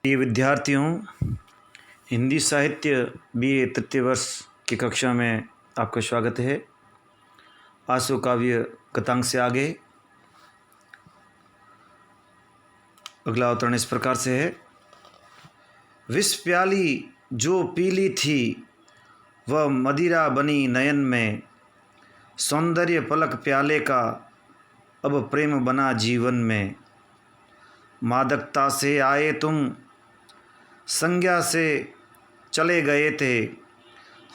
ये विद्यार्थियों, हिंदी साहित्य BA तृतीय वर्ष की कक्षा में आपका स्वागत है। आसु काव्य कथांक से आगे अगला अवतरण इस प्रकार से है। विष प्याली जो पीली थी वह मदिरा बनी नयन में, सौंदर्य पलक प्याले का अब प्रेम बना जीवन में। मादकता से आए तुम, संज्ञा से चले गए थे,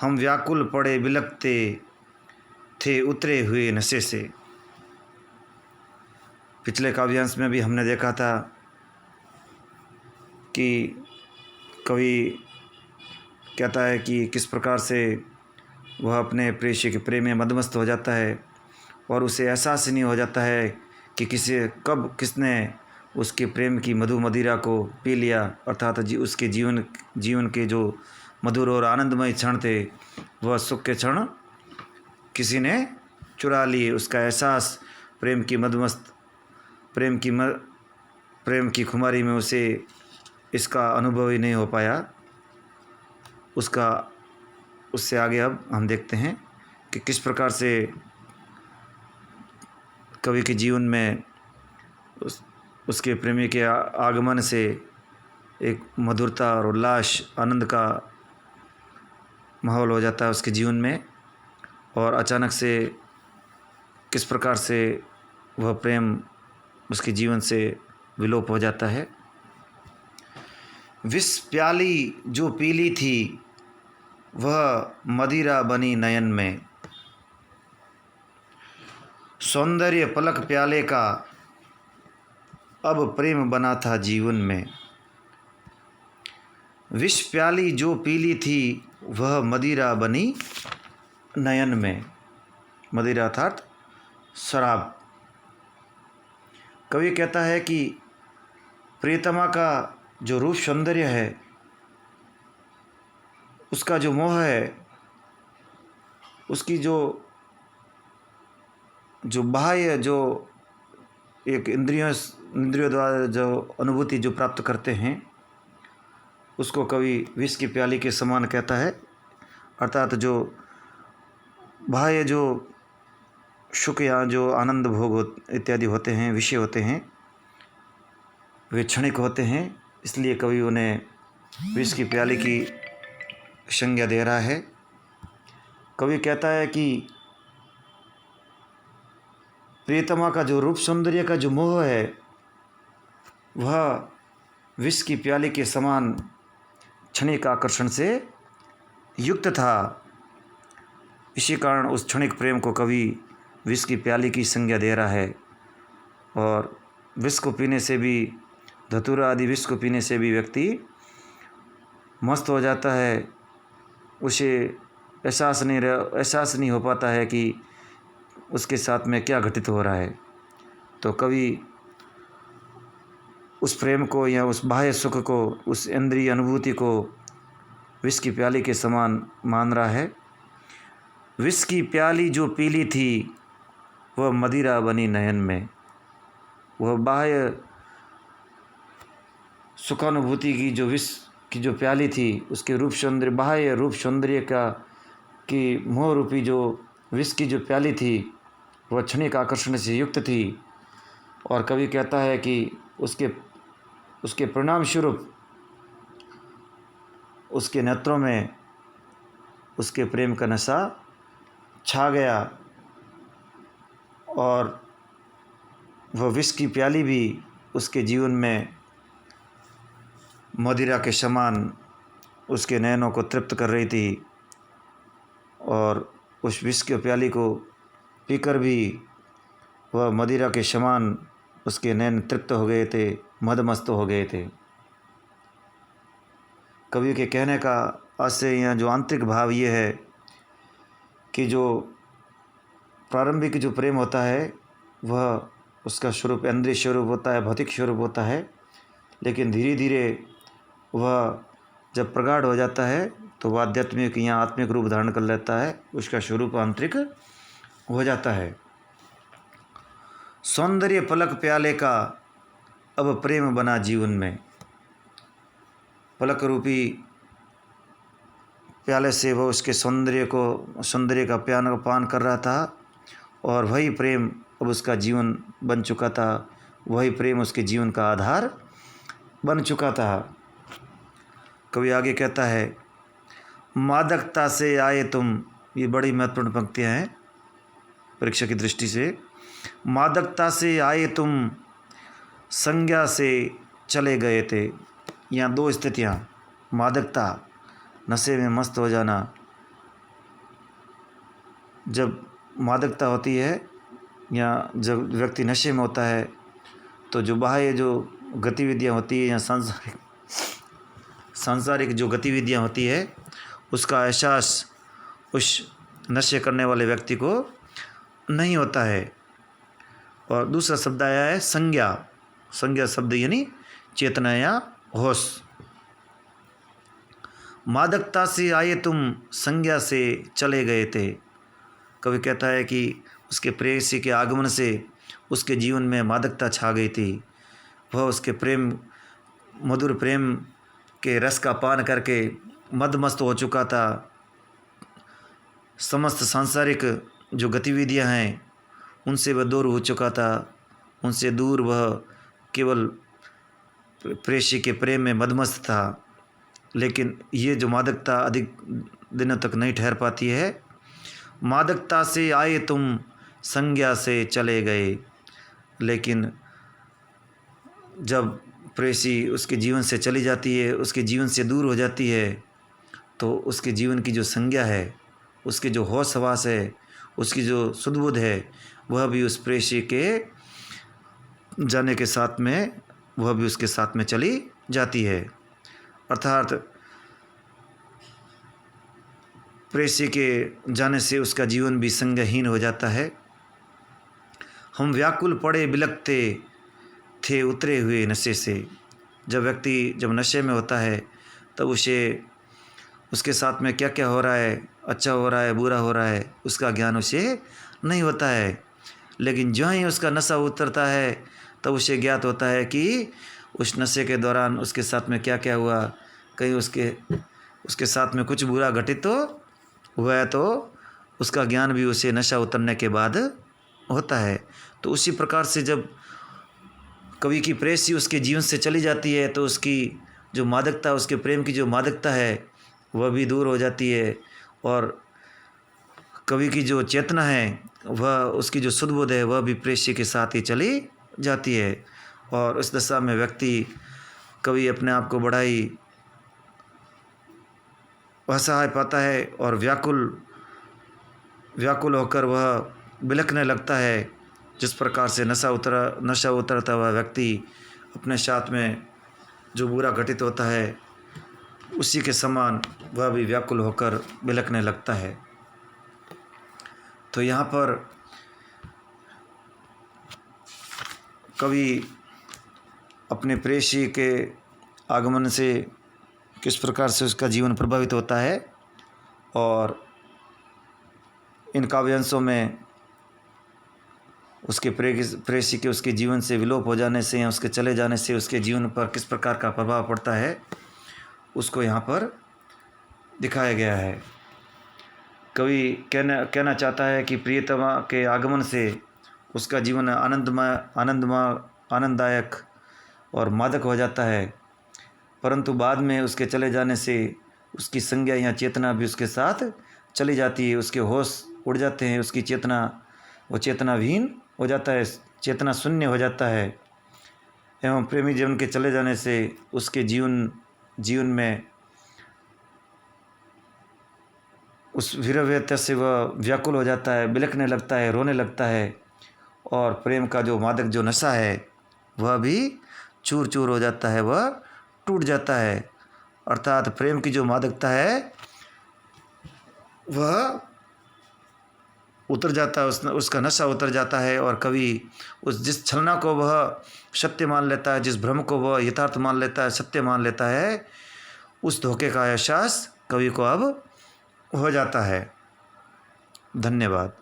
हम व्याकुल पड़े बिलखते थे उतरे हुए नशे से। पिछले काव्यांश में भी हमने देखा था कि कवि कहता है कि किस प्रकार से वह अपने प्रेयसी के प्रेम में मदमस्त हो जाता है और उसे एहसास नहीं हो जाता है कि किसने उसके प्रेम की मधु मदिरा को पी लिया, अर्थात उसके जीवन के जो मधुर और आनंदमय क्षण थे वह सुख के क्षण किसी ने चुरा लिए। उसका एहसास प्रेम की खुमारी में उसे इसका अनुभव ही नहीं हो पाया। उससे आगे अब हम देखते हैं कि किस प्रकार से कवि के जीवन में उसके प्रेमी के आगमन से एक मधुरता और उल्लास आनंद का माहौल हो जाता है उसके जीवन में, और अचानक से किस प्रकार से वह प्रेम उसके जीवन से विलोप हो जाता है। विष प्याली जो पीली थी वह मदिरा बनी नयन में, सौंदर्य पलक प्याले का अब प्रेम बना था जीवन में। विष प्याली जो पीली थी वह मदिरा बनी नयन में। मदिरा अर्थात शराब। कवि कहता है कि प्रियतमा का जो रूप सौंदर्य है, उसका जो मोह है, उसकी जो बाह्य जो एक इंद्रियों द्वारा जो अनुभूति जो प्राप्त करते हैं, उसको कवि विष की प्याली के समान कहता है। अर्थात जो बाह्य जो सुख या जो आनंद भोग इत्यादि होते हैं, विषय होते हैं, वे क्षणिक होते हैं, इसलिए कवि उन्हें विष की प्याली की संज्ञा दे रहा है। कवि कहता है कि प्रियतमा का जो रूप सौंदर्य का जो मोह है वह विष की प्याली के समान क्षणिक आकर्षण से युक्त था। इसी कारण उस क्षणिक प्रेम को कवि विष की प्याली की संज्ञा दे रहा है। और विष को पीने से भी, धतूरा आदि विष को पीने से भी व्यक्ति मस्त हो जाता है। उसे एहसास नहीं हो पाता है कि उसके साथ में क्या घटित हो रहा है। तो कवि उस प्रेम को या उस बाह्य सुख को, उस इंद्रिय अनुभूति को विष की प्याली के समान मान रहा है। विष की प्याली जो पीली थी वह मदिरा बनी नयन में। वह बाह्य सुखानुभूति की जो विष की जो प्याली थी, उसके बाह्य रूप सौंदर्य की मोह रूपी जो विष की जो प्याली थी वह क्षणिक आकर्षण से युक्त थी। और कवि कहता है कि उसके परिणाम स्वरूप उसके नेत्रों में उसके प्रेम का नशा छा गया और वह विष की प्याली भी उसके जीवन में मदिरा के समान उसके नयनों को तृप्त कर रही थी। और उस विष की प्याली को पीकर भी वह मदिरा के समान उसके नयन तृप्त हो गए थे, मदमस्त हो गए थे। कवि के कहने का आशय या जो आंतरिक भाव ये है कि जो प्रारंभिक जो प्रेम होता है वह उसका स्वरूप इंद्रिय स्वरूप होता है, भौतिक स्वरूप होता है, लेकिन धीरे धीरे वह जब प्रगाढ़ हो जाता है तो वह आध्यात्मिक या आत्मिक रूप धारण कर लेता है, उसका स्वरूप आंतरिक हो जाता है। सौंदर्य पलक प्याले का अब प्रेम बना जीवन में। पलक रूपी प्याले से वो उसके सौंदर्य का पान कर रहा था, और वही प्रेम अब उसका जीवन बन चुका था, वही प्रेम उसके जीवन का आधार बन चुका था। कवि आगे कहता है, मादकता से आए तुम, ये बड़ी महत्वपूर्ण पंक्तियाँ हैं परीक्षा की दृष्टि से। मादकता से आए तुम, संज्ञा से चले गए थे। यहाँ दो स्थितियाँ, मादकता, नशे में मस्त हो जाना। जब मादकता होती है या जब व्यक्ति नशे में होता है तो जो बाह्य जो गतिविधियाँ होती है या सांसारिक जो गतिविधियाँ होती है उसका एहसास उस नशे करने वाले व्यक्ति को नहीं होता है। और दूसरा शब्द आया है संज्ञा। संज्ञा शब्द यानी चेतना या होश। मादकता से आए तुम, संज्ञा से चले गए थे। कवि कहता है कि उसके प्रेयसी के आगमन से उसके जीवन में मादकता छा गई थी। वह उसके मधुर प्रेम के रस का पान करके मदमस्त हो चुका था। समस्त सांसारिक जो गतिविधियां हैं उनसे वह दूर हो चुका था। उनसे दूर वह केवल प्रेयसी के प्रेम में मदमस्त था। लेकिन ये जो मादकता अधिक दिनों तक नहीं ठहर पाती है। मादकता से आए तुम, संज्ञा से चले गए। लेकिन जब प्रेयसी उसके जीवन से चली जाती है, उसके जीवन से दूर हो जाती है, तो उसके जीवन की जो संज्ञा है, उसके जो होश हवास है, उसकी जो सुध-बुध है, वह भी उस प्रेयसी के जाने के साथ में, वह भी उसके साथ में चली जाती है। अर्थात प्रेयसी के जाने से उसका जीवन भी संज्ञाहीन हो जाता है। हम व्याकुल पड़े बिलखते थे उतरे हुए नशे से। जब व्यक्ति जब नशे में होता है तब उसके साथ में क्या क्या हो रहा है, अच्छा हो रहा है, बुरा हो रहा है, उसका ज्ञान उसे नहीं होता है। लेकिन जो ही उसका नशा उतरता है तब उसे ज्ञात होता है कि उस नशे के दौरान उसके साथ में क्या क्या हुआ। कहीं उसके साथ में कुछ बुरा घटित तो हुआ है, तो उसका ज्ञान भी उसे नशा उतरने के बाद होता है। तो उसी प्रकार से जब कवि की प्रेयसी उसके जीवन से चली जाती है तो उसकी जो मादकता, उसके प्रेम की जो मादकता है वह भी दूर हो जाती है, और कवि की जो चेतना है, वह उसकी जो सुध-बुध है, वह भी प्रेयसी के साथ ही चली जाती है। और उस दशा में कवि अपने आप को बड़ा ही असहाय पाता है और व्याकुल होकर वह बिलखने लगता है। जिस प्रकार से नशा उतरता हुआ व्यक्ति अपने साथ में जो बुरा घटित होता है, उसी के समान वह भी व्याकुल होकर बिलखने लगता है। तो यहाँ पर कवि अपने प्रेयसी के आगमन से किस प्रकार से उसका जीवन प्रभावित होता है, और इन काव्यांशों में उसके प्रेयसी के उसके जीवन से विलोप हो जाने से या उसके चले जाने से उसके जीवन पर किस प्रकार का प्रभाव पड़ता है, उसको यहाँ पर दिखाया गया है। कवि कहना चाहता है कि प्रियतमा के आगमन से उसका जीवन आनंददायक और मादक हो जाता है, परंतु बाद में उसके चले जाने से उसकी संज्ञा या चेतना भी उसके साथ चली जाती है। उसके होश उड़ जाते हैं, उसकी वो चेतनाविहीन हो जाता है, चेतना शून्य हो जाता है। एवं प्रेमी जीवन के चले जाने से उसके जीवन में उस विरहव्यता से वह व्याकुल हो जाता है, बिलखने लगता है, रोने लगता है, और प्रेम का जो मादक जो नशा है वह भी चूर चूर हो जाता है, वह टूट जाता है। अर्थात प्रेम की जो मादकता है वह उतर जाता है, उसका नशा उतर जाता है, और कवि जिस छलना को वह सत्य मान लेता है, जिस भ्रम को वह यथार्थ मान लेता है, सत्य मान लेता है, उस धोखे का एहसास कवि को अब हो जाता है। धन्यवाद।